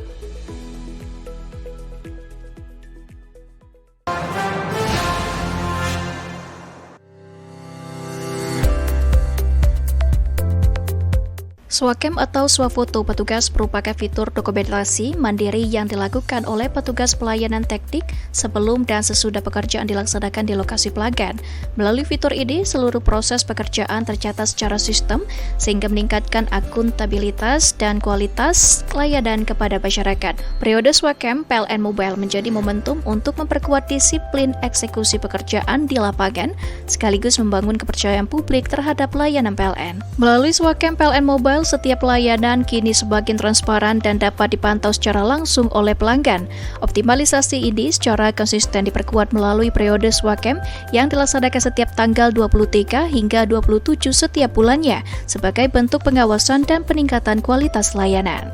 Swakem atau swafoto petugas merupakan fitur dokumentasi mandiri yang dilakukan oleh petugas pelayanan teknik sebelum dan sesudah pekerjaan dilaksanakan di lokasi pelanggan. Melalui fitur ini, seluruh proses pekerjaan tercatat secara sistem sehingga meningkatkan akuntabilitas dan kualitas layanan kepada masyarakat. Periode Swakem PLN Mobile menjadi momentum untuk memperkuat disiplin eksekusi pekerjaan di lapangan sekaligus membangun kepercayaan publik terhadap layanan PLN. Melalui Swakem PLN Mobile, setiap pelayanan kini semakin transparan dan dapat dipantau secara langsung oleh pelanggan. Optimalisasi ini secara konsisten diperkuat melalui periode Swakem yang dilaksanakan setiap tanggal 23 hingga 27 setiap bulannya sebagai bentuk pengawasan dan peningkatan kualitas layanan.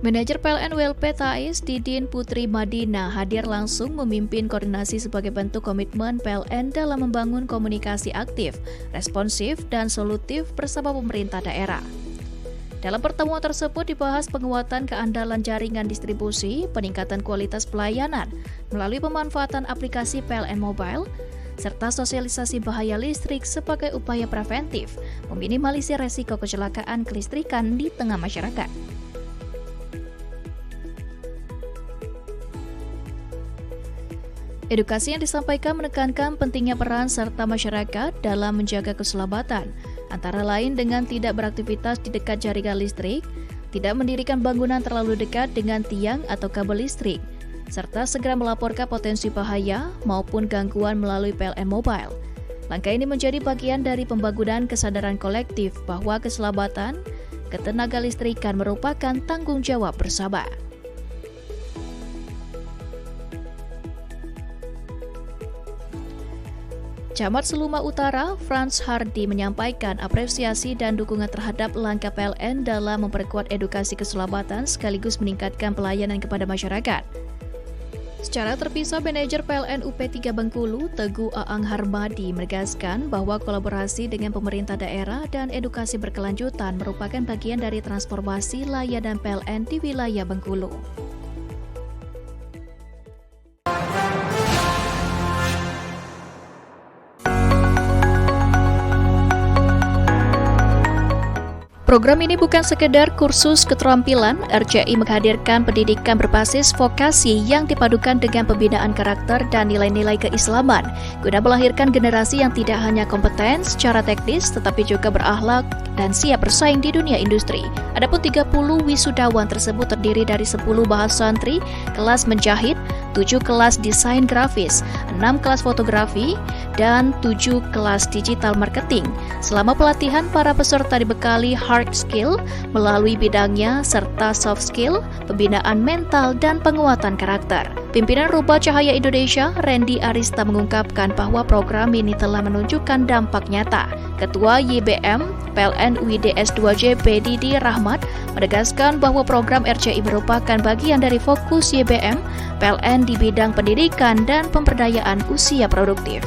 Manajer PLN ULP Thais Didin Putri Madinah hadir langsung memimpin koordinasi sebagai bentuk komitmen PLN dalam membangun komunikasi aktif, responsif, dan solutif bersama pemerintah daerah. Dalam pertemuan tersebut dibahas penguatan keandalan jaringan distribusi, peningkatan kualitas pelayanan melalui pemanfaatan aplikasi PLN Mobile, serta sosialisasi bahaya listrik sebagai upaya preventif, meminimalisir resiko kecelakaan kelistrikan di tengah masyarakat. Edukasi yang disampaikan menekankan pentingnya peran serta masyarakat dalam menjaga keselamatan, antara lain dengan tidak beraktivitas di dekat jaringan listrik, tidak mendirikan bangunan terlalu dekat dengan tiang atau kabel listrik, serta segera melaporkan potensi bahaya maupun gangguan melalui PLN Mobile. Langkah ini menjadi bagian dari pembangunan kesadaran kolektif bahwa keselamatan ketenaga listrikan merupakan tanggung jawab bersama. Camat Seluma Utara, Frans Hardy menyampaikan apresiasi dan dukungan terhadap langkah PLN dalam memperkuat edukasi keselamatan sekaligus meningkatkan pelayanan kepada masyarakat. Secara terpisah, manajer PLN UP3 Bengkulu, Teguh Aang Harmadi, menegaskan bahwa kolaborasi dengan pemerintah daerah dan edukasi berkelanjutan merupakan bagian dari transformasi layanan PLN di wilayah Bengkulu. Program ini bukan sekedar kursus keterampilan, RCI menghadirkan pendidikan berbasis vokasi yang dipadukan dengan pembinaan karakter dan nilai-nilai keislaman, guna melahirkan generasi yang tidak hanya kompeten secara teknis, tetapi juga berakhlak dan siap bersaing di dunia industri. Adapun 30 wisudawan tersebut terdiri dari 10 bahasa santri, kelas menjahit, 7 kelas desain grafis, 6 kelas fotografi, dan 7 kelas digital marketing. Selama pelatihan, para peserta dibekali hard skill melalui bidangnya serta soft skill, pembinaan mental, dan penguatan karakter. Pimpinan Rubah Cahaya Indonesia, Randy Arista, mengungkapkan bahwa program ini telah menunjukkan dampak nyata. Ketua YBM PLN UIDS 2JP Didi Rahmat menegaskan bahwa program RCI merupakan bagian dari fokus YBM PLN di bidang pendidikan dan pemberdayaan usia produktif.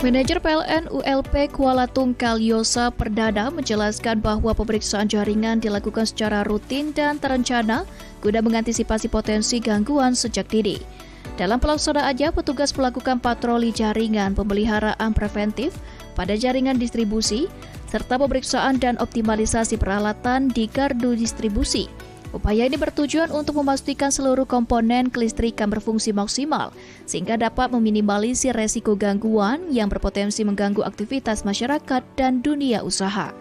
Manajer PLN ULP Kuala Tungkal Yosa Perdana menjelaskan bahwa pemeriksaan jaringan dilakukan secara rutin dan terencana guna mengantisipasi potensi gangguan sejak dini. Dalam pelaksanaannya, petugas melakukan patroli jaringan, pemeliharaan preventif pada jaringan distribusi, serta pemeriksaan dan optimalisasi peralatan di gardu distribusi. Upaya ini bertujuan untuk memastikan seluruh komponen kelistrikan berfungsi maksimal, sehingga dapat meminimalisir resiko gangguan yang berpotensi mengganggu aktivitas masyarakat dan dunia usaha.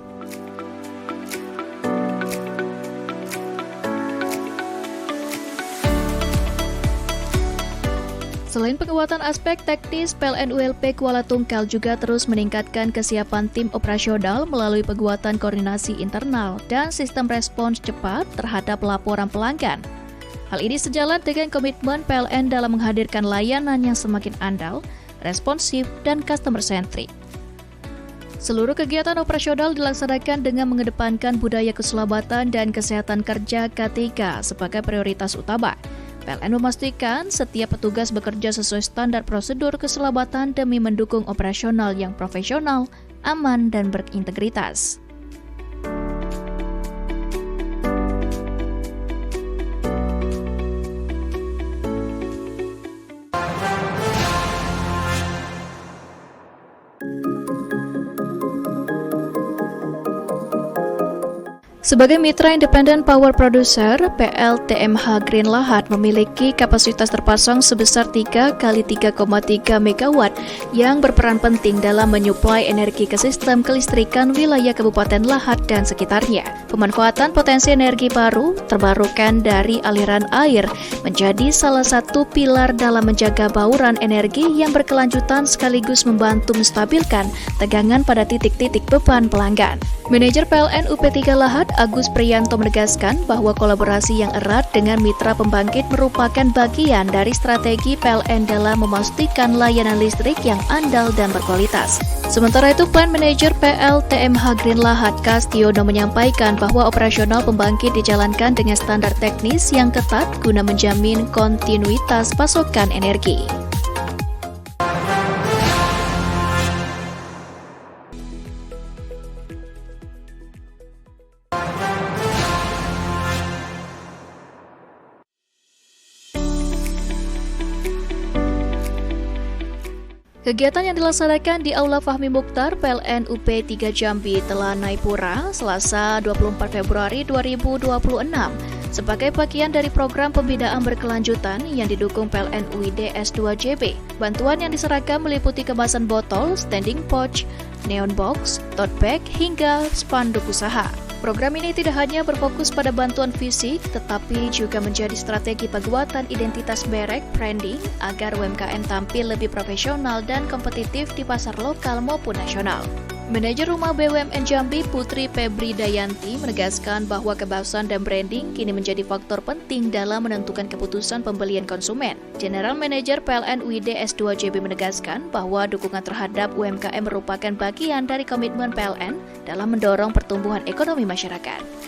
Selain penguatan aspek teknis, PLN ULP Kuala Tungkal juga terus meningkatkan kesiapan tim operasional melalui penguatan koordinasi internal dan sistem respons cepat terhadap laporan pelanggan. Hal ini sejalan dengan komitmen PLN dalam menghadirkan layanan yang semakin andal, responsif, dan customer-centric. Seluruh kegiatan operasional dilaksanakan dengan mengedepankan budaya keselamatan dan kesehatan kerja K3 sebagai prioritas utama. PLN memastikan setiap petugas bekerja sesuai standar prosedur keselamatan demi mendukung operasional yang profesional, aman, dan berintegritas. Sebagai mitra independen power producer, PLTMH Green Lahad memiliki kapasitas terpasang sebesar 3 kali 3,3 MW yang berperan penting dalam menyuplai energi ke sistem kelistrikan wilayah Kabupaten Lahad dan sekitarnya. Pemanfaatan potensi energi baru terbarukan dari aliran air menjadi salah satu pilar dalam menjaga bauran energi yang berkelanjutan sekaligus membantu menstabilkan tegangan pada titik-titik beban pelanggan. Manajer PLN UP3 Lahad Agus Priyanto menegaskan bahwa kolaborasi yang erat dengan mitra pembangkit merupakan bagian dari strategi PLN dalam memastikan layanan listrik yang andal dan berkualitas. Sementara itu, Plan Manager PLTMH Green Lahat Kastiono menyampaikan bahwa operasional pembangkit dijalankan dengan standar teknis yang ketat guna menjamin kontinuitas pasokan energi. Kegiatan yang dilaksanakan di Aula Fahmi Mukhtar PLN UP 3 Jambi Telanai Pura Selasa 24 Februari 2026 sebagai bagian dari program pembinaan berkelanjutan yang didukung PLN UID S2JB. Bantuan yang diserahkan meliputi kemasan botol, standing pouch, neon box, tote bag, hingga spanduk usaha. Program ini tidak hanya berfokus pada bantuan fisik, tetapi juga menjadi strategi penguatan identitas merek branding agar UMKM tampil lebih profesional dan kompetitif di pasar lokal maupun nasional. Manajer Rumah BUMN Jambi Putri Febri Dayanti menegaskan bahwa kebahasan dan branding kini menjadi faktor penting dalam menentukan keputusan pembelian konsumen. General Manager PLN UID S2JB menegaskan bahwa dukungan terhadap UMKM merupakan bagian dari komitmen PLN dalam mendorong pertumbuhan ekonomi masyarakat.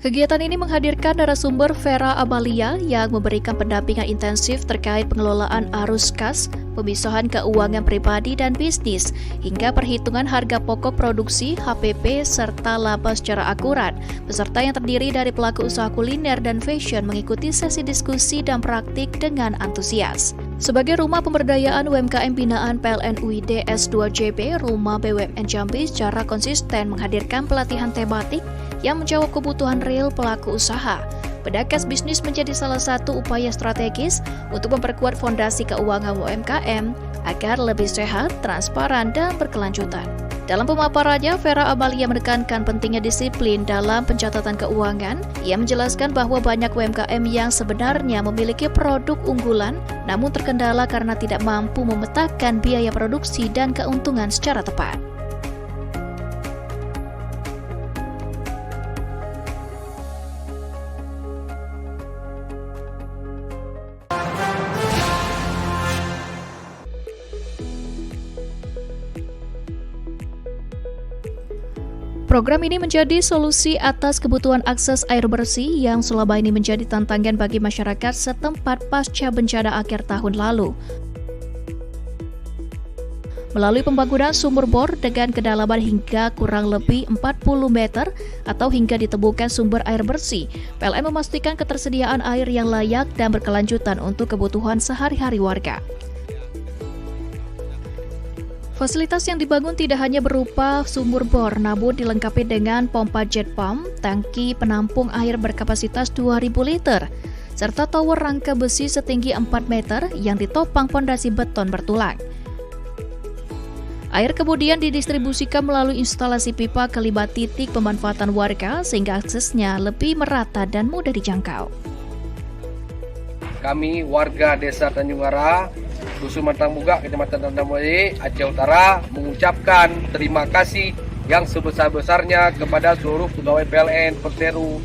Kegiatan ini menghadirkan narasumber Vera Amalia yang memberikan pendampingan intensif terkait pengelolaan arus kas, pemisahan keuangan pribadi dan bisnis, hingga perhitungan harga pokok produksi, HPP, serta laba secara akurat. Peserta yang terdiri dari pelaku usaha kuliner dan fashion mengikuti sesi diskusi dan praktik dengan antusias. Sebagai rumah pemberdayaan UMKM binaan PLN UID S2JB, Rumah BUMN Jambi secara konsisten menghadirkan pelatihan tematik yang menjawab kebutuhan real pelaku usaha. Pedakas bisnis menjadi salah satu upaya strategis untuk memperkuat fondasi keuangan UMKM agar lebih sehat, transparan, dan berkelanjutan. Dalam pemaparannya, Vera Amalia menekankan pentingnya disiplin dalam pencatatan keuangan. Ia menjelaskan bahwa banyak UMKM yang sebenarnya memiliki produk unggulan, namun terkendala karena tidak mampu memetakan biaya produksi dan keuntungan secara tepat. Program ini menjadi solusi atas kebutuhan akses air bersih yang selama ini menjadi tantangan bagi masyarakat setempat pasca bencana akhir tahun lalu. Melalui pembangunan sumur bor dengan kedalaman hingga kurang lebih 40 meter atau hingga ditemukan sumber air bersih, PLN memastikan ketersediaan air yang layak dan berkelanjutan untuk kebutuhan sehari-hari warga. Fasilitas yang dibangun tidak hanya berupa sumur bor, namun dilengkapi dengan pompa jet pump, tangki penampung air berkapasitas 2.000 liter, serta tower rangka besi setinggi 4 meter yang ditopang fondasi beton bertulang. Air kemudian didistribusikan melalui instalasi pipa ke 5 titik pemanfaatan warga sehingga aksesnya lebih merata dan mudah dijangkau. Kami warga Desa Tanjung Ara, Dusun Mantang Buga, Kecamatan Tandamwari, Aceh Utara mengucapkan terima kasih yang sebesar-besarnya kepada seluruh pegawai PLN, Perseru,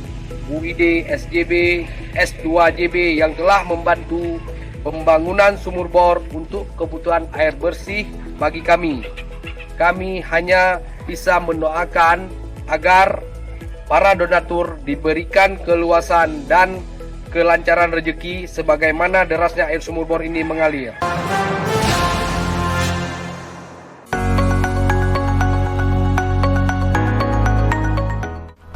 UID, SJB, S2JB yang telah membantu pembangunan sumur bor untuk kebutuhan air bersih bagi kami. Kami hanya bisa mendoakan agar para donatur diberikan keluasan dan kelancaran rezeki sebagaimana derasnya air sumur bor ini mengalir.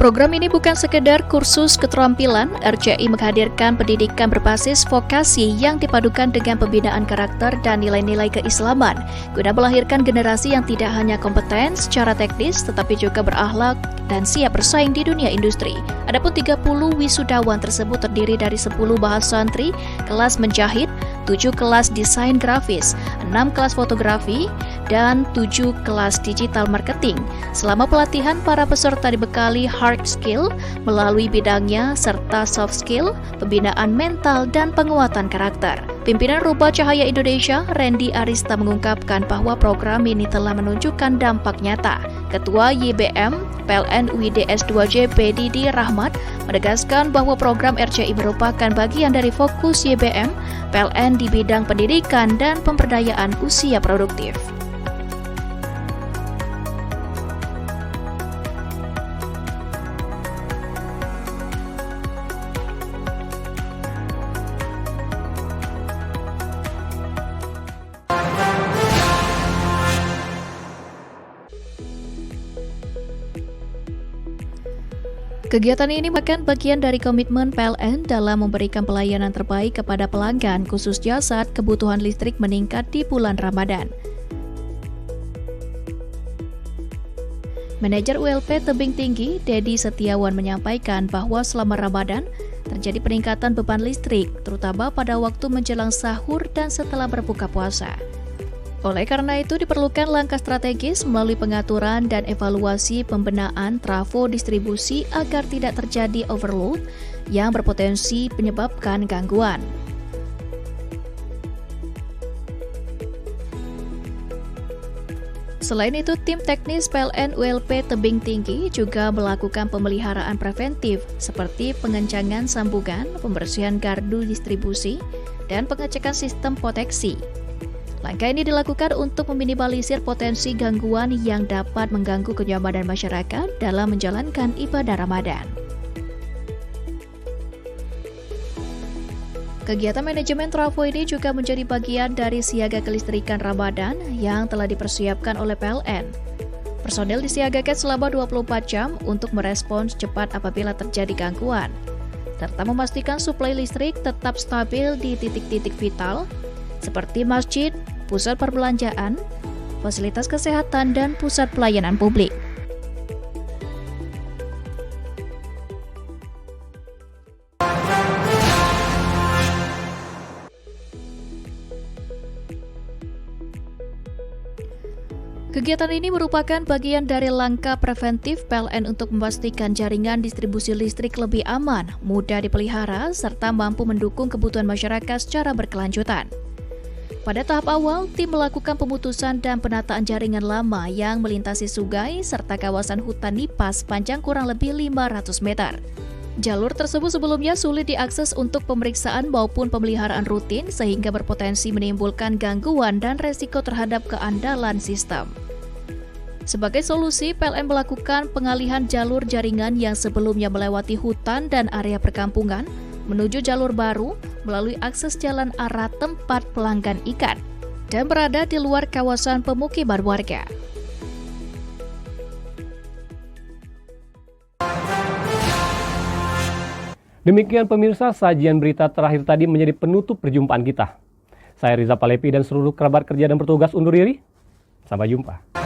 Program ini bukan sekedar kursus keterampilan, RCI menghadirkan pendidikan berbasis vokasi yang dipadukan dengan pembinaan karakter dan nilai-nilai keislaman, guna melahirkan generasi yang tidak hanya kompeten secara teknis, tetapi juga berakhlak dan siap bersaing di dunia industri. Adapun 30 wisudawan tersebut terdiri dari 10 bahasa santri, kelas menjahit, 7 kelas desain grafis, 6 kelas fotografi, dan 7 kelas digital marketing. Selama pelatihan, para peserta dibekali hard skill melalui bidangnya serta soft skill, pembinaan mental, dan penguatan karakter. Pimpinan Rubah Cahaya Indonesia, Randy Arista mengungkapkan bahwa program ini telah menunjukkan dampak nyata. Ketua YBM PLN UID S2J Didi Rahmat menegaskan bahwa program RCI merupakan bagian dari fokus YBM PLN di bidang pendidikan dan pemberdayaan usia produktif. Kegiatan ini merupakan bagian dari komitmen PLN dalam memberikan pelayanan terbaik kepada pelanggan, khususnya saat kebutuhan listrik meningkat di bulan Ramadan. Manajer ULP Tebing Tinggi, Dedi Setiawan menyampaikan bahwa selama Ramadan terjadi peningkatan beban listrik, terutama pada waktu menjelang sahur dan setelah berbuka puasa. Oleh karena itu, diperlukan langkah strategis melalui pengaturan dan evaluasi pembenahan trafo distribusi agar tidak terjadi overload yang berpotensi menyebabkan gangguan. Selain itu, tim teknis PLN ULP Tebing Tinggi juga melakukan pemeliharaan preventif seperti pengencangan sambungan, pembersihan gardu distribusi, dan pengecekan sistem proteksi. Langkah ini dilakukan untuk meminimalisir potensi gangguan yang dapat mengganggu kenyamanan masyarakat dalam menjalankan ibadah Ramadan. Kegiatan manajemen trafo ini juga menjadi bagian dari siaga kelistrikan Ramadan yang telah dipersiapkan oleh PLN. Personel disiagakan selama 24 jam untuk merespons cepat apabila terjadi gangguan, serta memastikan suplai listrik tetap stabil di titik-titik vital seperti masjid, pusat perbelanjaan, fasilitas kesehatan, dan pusat pelayanan publik. Kegiatan ini merupakan bagian dari langkah preventif PLN untuk memastikan jaringan distribusi listrik lebih aman, mudah dipelihara, serta mampu mendukung kebutuhan masyarakat secara berkelanjutan. Pada tahap awal, tim melakukan pemutusan dan penataan jaringan lama yang melintasi sungai serta kawasan hutan nipah panjang kurang lebih 500 meter. Jalur tersebut sebelumnya sulit diakses untuk pemeriksaan maupun pemeliharaan rutin sehingga berpotensi menimbulkan gangguan dan resiko terhadap keandalan sistem. Sebagai solusi, PLN melakukan pengalihan jalur jaringan yang sebelumnya melewati hutan dan area perkampungan menuju jalur baru melalui akses jalan arah tempat pelanggan ikan dan berada di luar kawasan pemukiman warga. Demikian pemirsa, sajian berita terakhir tadi menjadi penutup perjumpaan kita. Saya Riza Palepi dan seluruh kerabat kerja dan bertugas undur diri. Sampai jumpa.